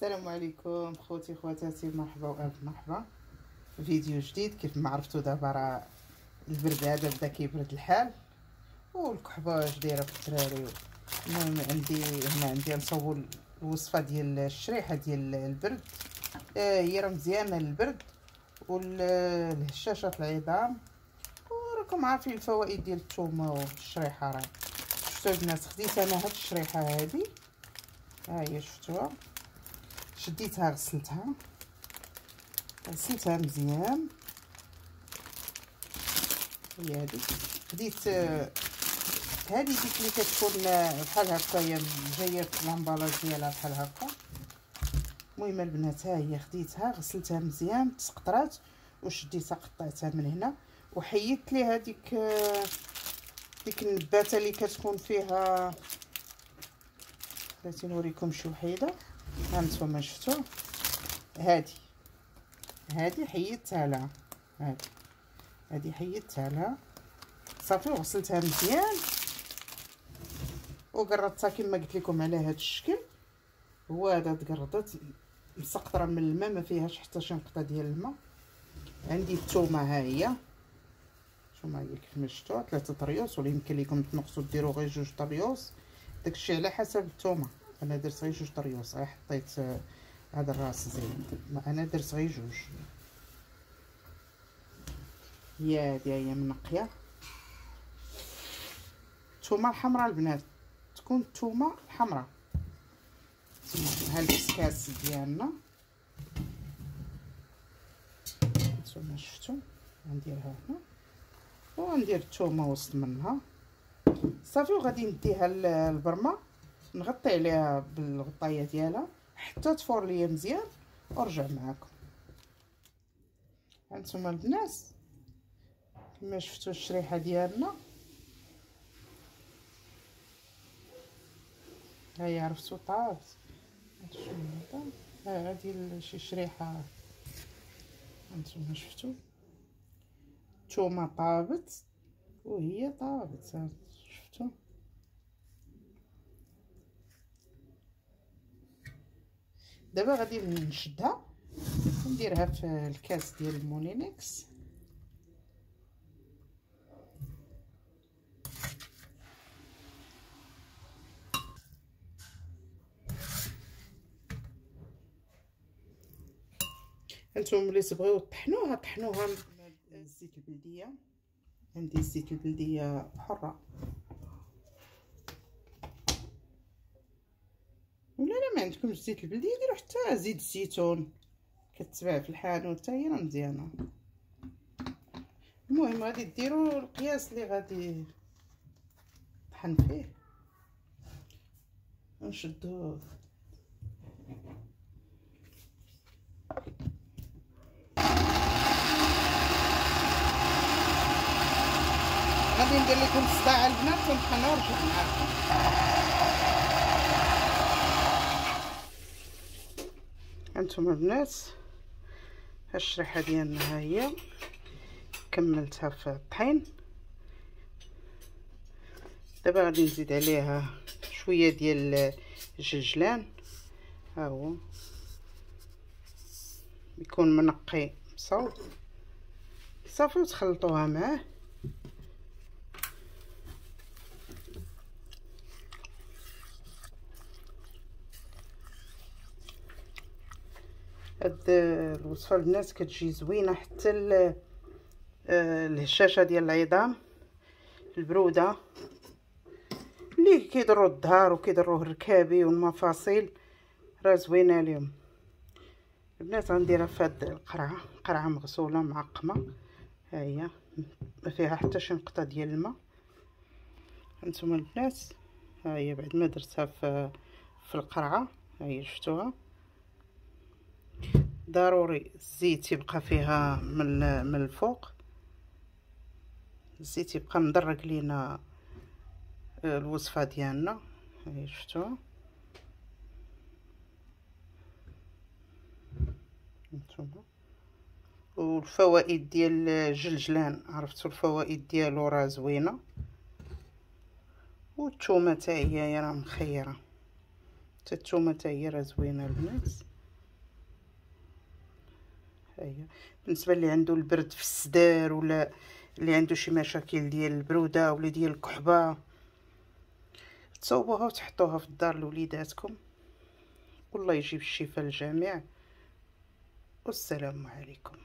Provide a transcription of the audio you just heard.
السلام عليكم خوتي خواتاتي، مرحبا والف مرحبا في فيديو جديد. كيف ما عرفتوا دابا راه البرد هذا بدا كيبرد الحال والكحباج دايره في الدراري. المهم عندي نصور الوصفه ديال الشريحه ديال البرد. هي راه مزيانه للبرد والهشاشه في العظام، وراكم عارفين الفوائد ديال الثومه والشريحه. راه شفتوا البنات، خديت انا هاد الشريحه هادي، ها هي شفتوها، شديتها غسلتها مزيان. هي هادي خديت هادي ديك اللي كتكون بحال هكا، هي جايه في لامبالاج ديالها بحال هكا. المهم البنات، ها هي خديتها غسلتها مزيان، تسقطرات وشديتها قطعتها من هنا، وحيدت ليها ديك النباته اللي كتكون فيها. بغيت نوريكم شي وحيده، ها نتوما شفتوا، هادي حيدتها لها، هادي حيدتها لها صافي، وغسلتها مزيان وقرطتها كما قلت لكم على هذا الشكل. هو هذا تقرطت مسقطره من الماء، ما فيهاش حتى شي نقطه ديال الماء. عندي الثومه، ها هي الثومه هي كيف ما شفتوا 3 طريوس، ولا يمكن لكم تنقصوا ديروا غير 2 طريوس، داكشي على حسب الثومه. انا درت غير 2 طريوس، غير حطيت هذا الراس زين، انا درت غير 2. هي هي منقيه. الثومه الحمراء البنات، تكون الثومه الحمراء. ها الكسكاس ديالنا نتوما شفتوا، غنديرها هنا وغندير الثومه وسط منها صافي، وغادي نديها للبرمه، نغطي عليها بالغطايه ديالها حتى تفور ليا مزيان ونرجع معكم. هانتوما البنات كما شفتوا الشريحه ديالنا، هاهي عرفتوا طابت. هادي شي شريحه، هانتوما شفتوا الثومه طابت وهي طابت، شفتوا. دابا غادي نشدها ونديرها في الكاس ديال المولينكس. انتم اللي تبغيو طحنوها الزيت البلديه. عندي الزيت البلديه حره، ولا ما عندكمش زيت البلديه ديروا حتى زيت الزيتون، كتباع في الحانوت حتى هي مزيانه. المهم غادي ديروا القياس اللي غادي طحن فيه، نشدو غادي ندير لكم الصداع البنات ونطحن ونرجع معاكم. هانتوما البنات، ها الشريحه ديالنا ها هي كملتها في الطحين. دابا غادي نزيد عليها شويه ديال الجلجلان، ها هو يكون منقي مصوب صافي، وتخلطوها معاه. هاد الوصفه البنات كتجي زوينه حتى الهشاشه ديال العظام، البروده اللي كيضروا الظهر وكيضروه الركابي والمفاصل، راه زوينه اليوم البنات. غنديرها في هاد قرعه مغسوله معقمه، ها هي ما فيها حتى شي نقطه ديال الماء. هانتوما البنات، ها هي بعد ما درتها في القرعه، ها هي شفتوها. ضروري الزيت يبقى فيها من الفوق، الزيت يبقى مدرج لينا الوصفه ديالنا، ها هي شفتوها. نتوما والفوائد ديال الجلجلان عرفتوا الفوائد ديالو راه زوينه، والثومه حتى هي راه مخيره. حتى الثومه حتى هي راه زوينه البنات. هي بالنسبه اللي عنده البرد في الصدر، ولا اللي عنده شي مشاكل ديال البروده ولا ديال الكحبه، تصوبوها وتحطوها في الدار لوليداتكم، والله يجيب الشفاء للجميع، والسلام عليكم.